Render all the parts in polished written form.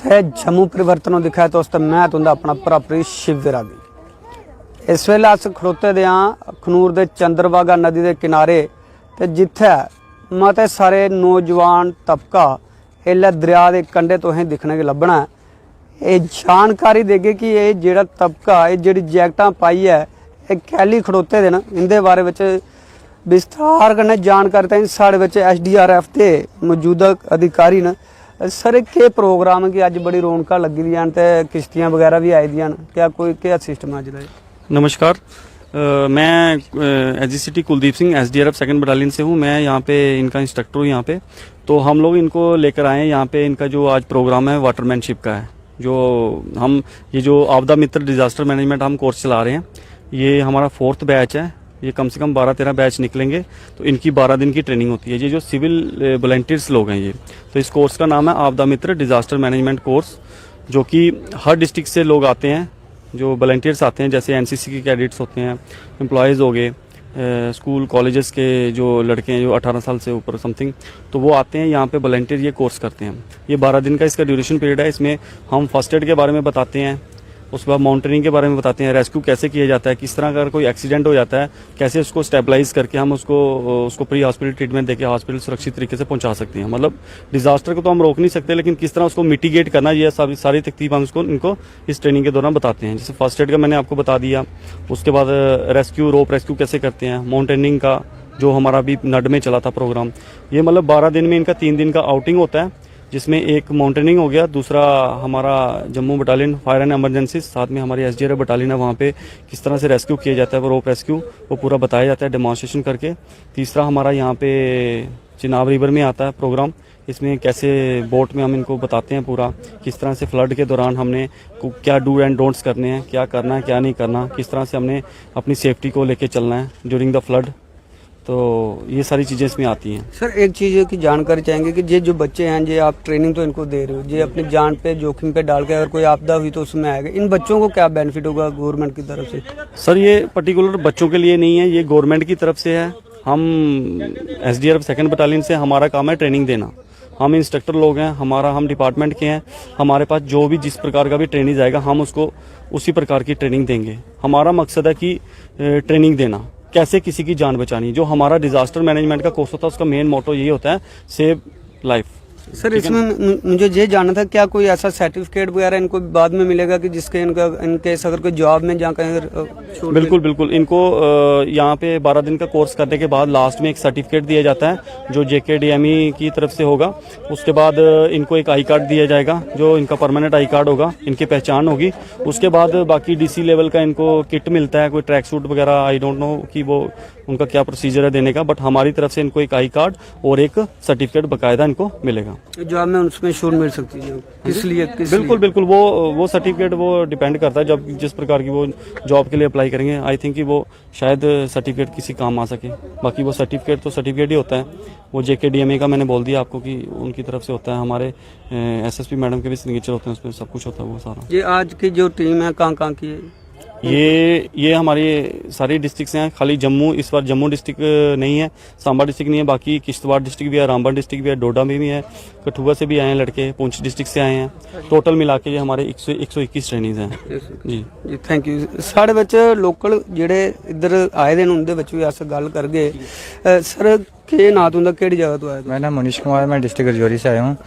है जम्मू परिवर्तनों दिखाया तो उस मैं तुंदा अपना भरापरी शिव विरागी। इस वेले अस खड़ोते दे खनूर दे चंद्रभागा नदी के किनारे ते जिथे मते सारे नौजवान तबका इले दरिया के कंढे तो ही दिखने के लभना है। ये जानकारी देगे कि ये जिहड़ा तबका ये जिहड़ी जैकटां पाई है ये कैली खड़ोते दे न इनदे बारे विच विस्तार कन्नै जानकारी ताईं साढ़े विच SDRF के मौजूदा अधिकारी न। सर के प्रोग्राम है कि अज बड़ी रौनक लगी दी ते किश्तियां वगैरह भी आई दियां, क्या कोई क्या सिस्टम है अज दा? नमस्कार, मैं SGCT Kuldeep Singh SDRF second battalion से हूँ। मैं यहाँ पे इनका इंस्ट्रक्टर हूँ यहाँ पे। तो हम लोग इनको लेकर आए हैं यहाँ पे। इनका जो आज प्रोग्राम है वाटरमैनशिप का है, जो हम ये जो आपदा मित्र डिजास्टर मैनेजमेंट हम कोर्स चला रहे हैं, ये हमारा 4th बैच है। ये कम से कम 12-13 बैच निकलेंगे। तो इनकी 12 दिन की ट्रेनिंग होती है। ये जो सिविल वॉलंटियर्स लोग हैं ये, तो इस कोर्स का नाम है आपदा मित्र डिजास्टर मैनेजमेंट कोर्स, जो कि हर डिस्ट्रिक्ट से लोग आते हैं, जो वॉलंटियर्स आते हैं, जैसे NCC के कैडेट्स होते हैं, एम्प्लॉयज़ हो गए, स्कूल कॉलेजेस के जो लड़के हैं जो 18 साल से ऊपर समथिंग, तो वो आते हैं यहाँ पे वॉलंटियर ये कोर्स करते हैं। ये 12 दिन का इसका ड्यूरेशन पीरियड है। इसमें हम फर्स्ट एड के बारे में बताते हैं, उसके बाद माउंटेनिंग के बारे में बताते हैं, रेस्क्यू कैसे किया जाता है, किस तरह अगर कोई एक्सीडेंट हो जाता है कैसे उसको स्टेबलाइज करके हम उसको प्री हॉस्पिटल ट्रीटमेंट देके हॉस्पिटल सुरक्षित तरीके से पहुंचा सकते हैं। मतलब डिजास्टर को तो हम रोक नहीं सकते, लेकिन किस तरह उसको मिटिगेट करना, ये सारी तकलीफ हम इनको इस ट्रेनिंग के दौरान बताते हैं। जैसे फर्स्ट एड का मैंने आपको बता दिया, उसके बाद रेस्क्यू रोप रेस्क्यू कैसे करते हैं, माउंटेनिंग का जो हमारा अभी नड में चला था प्रोग्राम, ये मतलब 12 दिन में इनका 3 दिन का आउटिंग होता है, जिसमें एक माउंटेनिंग हो गया, दूसरा हमारा Jammu battalion fire and emergency, साथ में हमारी SDRF बटालियन है, वहाँ पे किस तरह से रेस्क्यू किया जाता है, वो रोप रेस्क्यू वो पूरा बताया जाता है डेमोन्स्ट्रेशन करके। तीसरा हमारा यहाँ पे चिनाब रिवर में आता है प्रोग्राम, इसमें कैसे बोट में हम इनको बताते हैं पूरा किस तरह से फ्लड के दौरान हमने क्या डू एंड डोंट्स करने हैं, क्या करना है क्या नहीं करना, किस तरह से हमने अपनी सेफ्टी को लेके चलना है ड्यूरिंग द फ्लड। तो ये सारी चीज़ें इसमें आती हैं। सर एक चीज़ की जानकारी चाहेंगे कि ये जो बच्चे हैं, ये आप ट्रेनिंग तो इनको दे रहे हो, ये अपनी जान पे जोखिम पे डाल के अगर कोई आपदा हुई तो उसमें आएगा, इन बच्चों को क्या बेनिफिट होगा गवर्नमेंट की तरफ से? सर ये पर्टिकुलर बच्चों के लिए नहीं है, ये गवर्नमेंट की तरफ से है। हम SDRF सेकंड बटालियन से हमारा काम है ट्रेनिंग देना। हम इंस्ट्रक्टर लोग हैं, हम डिपार्टमेंट के हैं। हमारे पास जो भी जिस प्रकार का भी ट्रेनिंग आएगा हम उसको उसी प्रकार की ट्रेनिंग देंगे। हमारा मकसद है कि ट्रेनिंग देना, कैसे किसी की जान बचानी। जो हमारा डिजास्टर मैनेजमेंट का कोर्स होता है उसका मेन मोटो यही होता है, सेव लाइफ, सर इसमें मुझे ये जानना था, क्या कोई ऐसा सर्टिफिकेट वगैरह इनको बाद में मिलेगा कि जिसके इनके अगर कोई जॉब में जहाँ कहीं बिल्कुल बिल्कुल, इनको यहाँ पे 12 दिन का कोर्स करने के बाद लास्ट में एक सर्टिफिकेट दिया जाता है जो JKDME की तरफ से होगा। उसके बाद इनको एक आई कार्ड दिया जाएगा जो इनका परमानेंट आई कार्ड होगा, इनकी पहचान होगी। उसके बाद बाकी DC लेवल का इनको किट मिलता है, कोई ट्रैक सूट वगैरह, आई डोंट नो कि वो उनका क्या प्रोसीजर है देने का, बट हमारी तरफ से इनको एक आई कार्ड और एक सर्टिफिकेट बकायदा इनको मिलेगा। जॉब में उसमें छूट मिल सकती है इसलिए बिल्कुल बिल्कुल, वो सर्टिफिकेट वो डिपेंड करता है जब जिस प्रकार की वो जॉब के लिए अप्लाई करेंगे। आई थिंक कि वो शायद सर्टिफिकेट किसी काम आ सके। बाकी वो सर्टिफिकेट तो सर्टिफिकेट ही होता है। वो JKDME का मैंने बोल दिया आपको कि उनकी तरफ से होता है। हमारे SSP मैडम के भी सिग्नेचर होते हैं उसमें, सब कुछ होता है वो सारा। ये आज की जो टीम है कहाँ की है? ये हमारी सारी डिस्ट्रिक्ट हैं, खाली जम्मू, इस बार जम्मू डिस्ट्रिक्ट नहीं है, सांबा डिस्ट्रिक्ट नहीं है, बाकी किश्तवाड़ डिस्ट्रिक्ट भी है, रामबन डिस्ट्रिक्ट भी है, डोडा में भी है, कठुआ से भी आए हैं लड़के, पुंछ डिस्ट्रिक्ट से आए हैं। टोटल मिला के ये हमारे 121 ट्रेनिंग्स हैं जी। Thank you. साढ़े बच्च लोकल जेडे इधर आए दिन उनके बच्च भी अस गल करगे। सर के ना तुंदा केड़ी जगह तो आए? मेरा नाम मनीष कुमार, मैं डिस्ट्रिक्ट रजौरी से आया हूँ।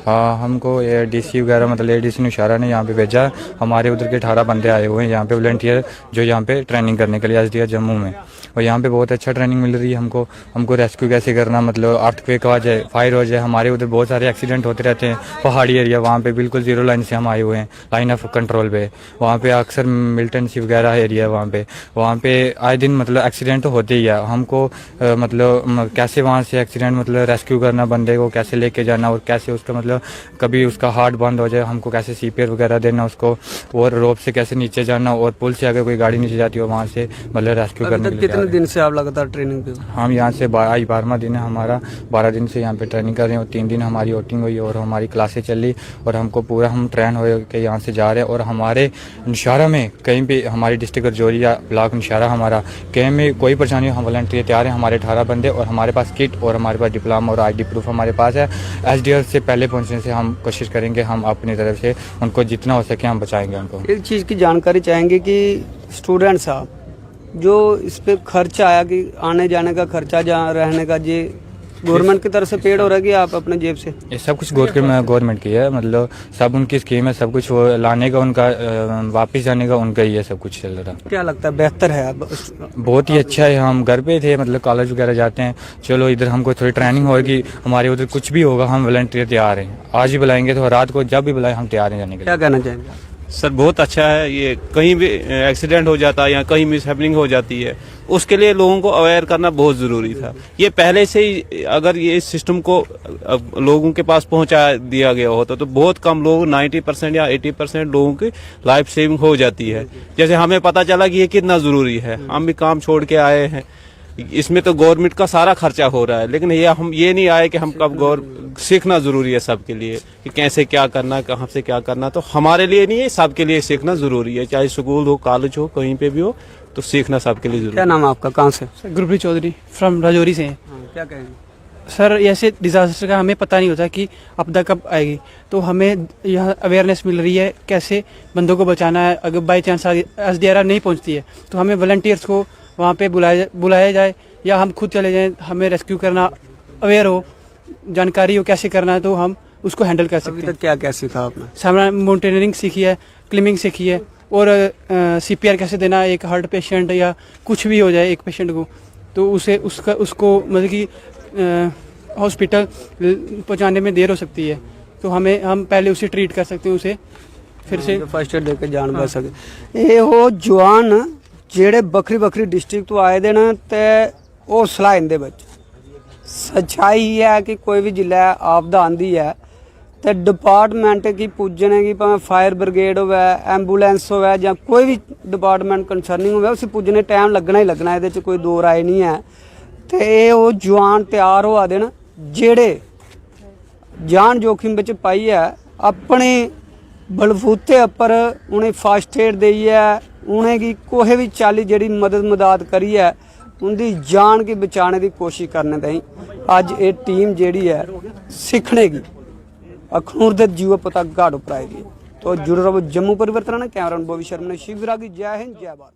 हाँ, हमको DC वगैरह मतलब ADC ने इशारा ने यहाँ पे भेजा। हमारे उधर के 18 बंदे आए हुए हैं यहाँ पे वॉलंटियर, जो यहाँ पे ट्रेनिंग करने के लिए SDR जम्मू में। और यहाँ पे बहुत अच्छा ट्रेनिंग मिल रही है हमको रेस्क्यू कैसे करना, मतलब अर्थक्वेक आ जाए, फायर हो जाए। हमारे उधर बहुत सारे एक्सीडेंट होते रहते हैं, पहाड़ी एरिया, वहाँ पे बिल्कुल 0 लाइन से हम आए हुए हैं, लाइन ऑफ कंट्रोल पे। वहाँ पे अक्सर मिलिटेंसी वगैरह एरिया है वहाँ पे आए दिन मतलब एक्सीडेंट तो होते ही है। हमको मतलब कैसे वहाँ से एक्सीडेंट मतलब रेस्क्यू करना, बंदे को कैसे लेके जाना, और कैसे उसका मतलब कभी उसका हार्ट बंद हो जाए, हमको कैसे CPR वगैरह देना उसको, और रोप से कैसे नीचे जाना, और पुल से अगर कोई गाड़ी नीचे जाती हो वहाँ से मतलब रेस्क्यू करने के लिए। कितने दिन से आप लगातार ट्रेनिंग पे? हम यहाँ से 12वां दिन है हमारा, 12 दिन से यहाँ पे ट्रेनिंग कर रहे हैं, और 3 दिन हमारी वोटिंग हुई और हमारी क्लासें चली, और हमको पूरा हम ट्रेन हो के यहाँ से जा रहे हैं। और हमारे नौशहरा में कहीं भी, हमारी डिस्ट्रिक्ट रजौरी या ब्लॉक नौशहरा हमारा, कहीं में कोई परेशानी हो, हम वॉलंटियर तैयार हैं। हमारे 18 बंदे, और हमारे पास किट और हमारे पास डिप्लोमा और ID प्रूफ हमारे पास है। SDR से पहले पहुँचने से हम कोशिश करेंगे, हम अपनी तरफ से उनको जितना हो सके हम बचाएंगे उनको। एक चीज़ की जानकारी चाहेंगे कि स्टूडेंट साहब जो इस पे खर्चा आया, कि आने जाने का खर्चा, जहाँ रहने का, ये गवर्नमेंट की तरफ से पेड हो रहा है कि आप अपने जेब से? ये सब कुछ गवर्नमेंट की है, मतलब सब उनकी स्कीम है, सब कुछ वो लाने का उनका, वापस जाने का उनका ही है, सब कुछ चल रहा। क्या लगता है बेहतर है? बहुत ही अच्छा है। हम घर पे थे, मतलब कॉलेज वगैरह जाते हैं, चलो इधर हमको थोड़ी ट्रेनिंग होगी, हमारे उधर कुछ भी होगा हम वॉलंटियर तैयार हैं। आज ही बुलाएंगे तो रात को जब भी बुलाएं हम तैयार हैं जाने के लिए। क्या कहना चाहेंगे सर? बहुत अच्छा है। ये कहीं भी एक्सीडेंट हो जाता है या कहीं मिसहैपनिंग हो जाती है, उसके लिए लोगों को अवेयर करना बहुत ज़रूरी था। ये पहले से ही अगर ये इस सिस्टम को लोगों के पास पहुंचा दिया गया होता तो बहुत कम लोग, 90% या 80% लोगों की लाइफ सेविंग हो जाती है। जैसे हमें पता चला कि ये कितना ज़रूरी है, हम भी काम छोड़ के आए हैं, इसमें तो गवर्नमेंट का सारा खर्चा हो रहा है, लेकिन हम ये नहीं आए कि हम कब सीखना जरूरी है सबके लिए कि कैसे क्या करना, कहाँ से क्या करना। तो हमारे लिए नहीं है, सबके लिए सीखना जरूरी है, चाहे स्कूल हो, कॉलेज हो, कहीं पे भी हो, तो सीखना सबके लिए जरूरी है। क्या नाम है आपका, कहाँ से? गुरप्रीत चौधरी फ्रॉम राजौरी से हैं। क्या कहेंगे सर? ऐसे डिजास्टर का हमें पता नहीं होता कि आपदा कब आएगी, तो हमें यहाँ अवेयरनेस मिल रही है कैसे बंदों को बचाना है। अगर बाई चांस SDR नहीं पहुँचती है तो हमें वॉलंटियर्स को वहाँ पे बुलाया जाए, या हम खुद चले जाएं, हमें रेस्क्यू करना अवेयर हो, जानकारी हो कैसे करना है, तो हम उसको हैंडल कर सकते हैं। क्या क्या सीखा आपने? सामना माउंटेनियरिंग सीखी है, क्लिम्बिंग सीखी है, और CPR कैसे देना है एक हार्ट पेशेंट या कुछ भी हो जाए एक पेशेंट को, तो उसको मतलब कि हॉस्पिटल पहुँचाने में देर हो सकती है, तो हम पहले उसे ट्रीट कर सकते हैं, उसे फिर से फर्स्ट एड देके जान बच सके। ये हो जवान जेड़े बखरी डिस्ट्रिक्ट तो आए दे न, ते हौसला इंदे विच सच्चाई है कि कोई भी जिले आपदा आंदी है तो डिपार्टमेंट की पुज्जने की, भावें फायर ब्रिगेड होवे, एंबूलेंस होवे, या कोई भी डिपार्टमेंट कंसर्निंग होवे, उसे पुज्जने टाइम लगना ही लगना, ये कोई दो राय नहीं है। तो ये वो जवान तैयार होआ दे न जेड़े जान जोखिम विच पाइयै अपने बलबूते उपर उन्हें फर्स्ट एड देइयै, उनेंगी कोई भी चाली जेड़ी मदद करियै उनकी जान की बचाने की कोशिश करने ताईं अज ये टीम जेड़ी है सीखने की अखनूर दे जीव पता घाट उपर आएगी। तो जुड़े रहो जम्मू परिवर्तन। कैमरा बॉबी शर्मा ने शिव विरागी। जय हिंद, जय भारत।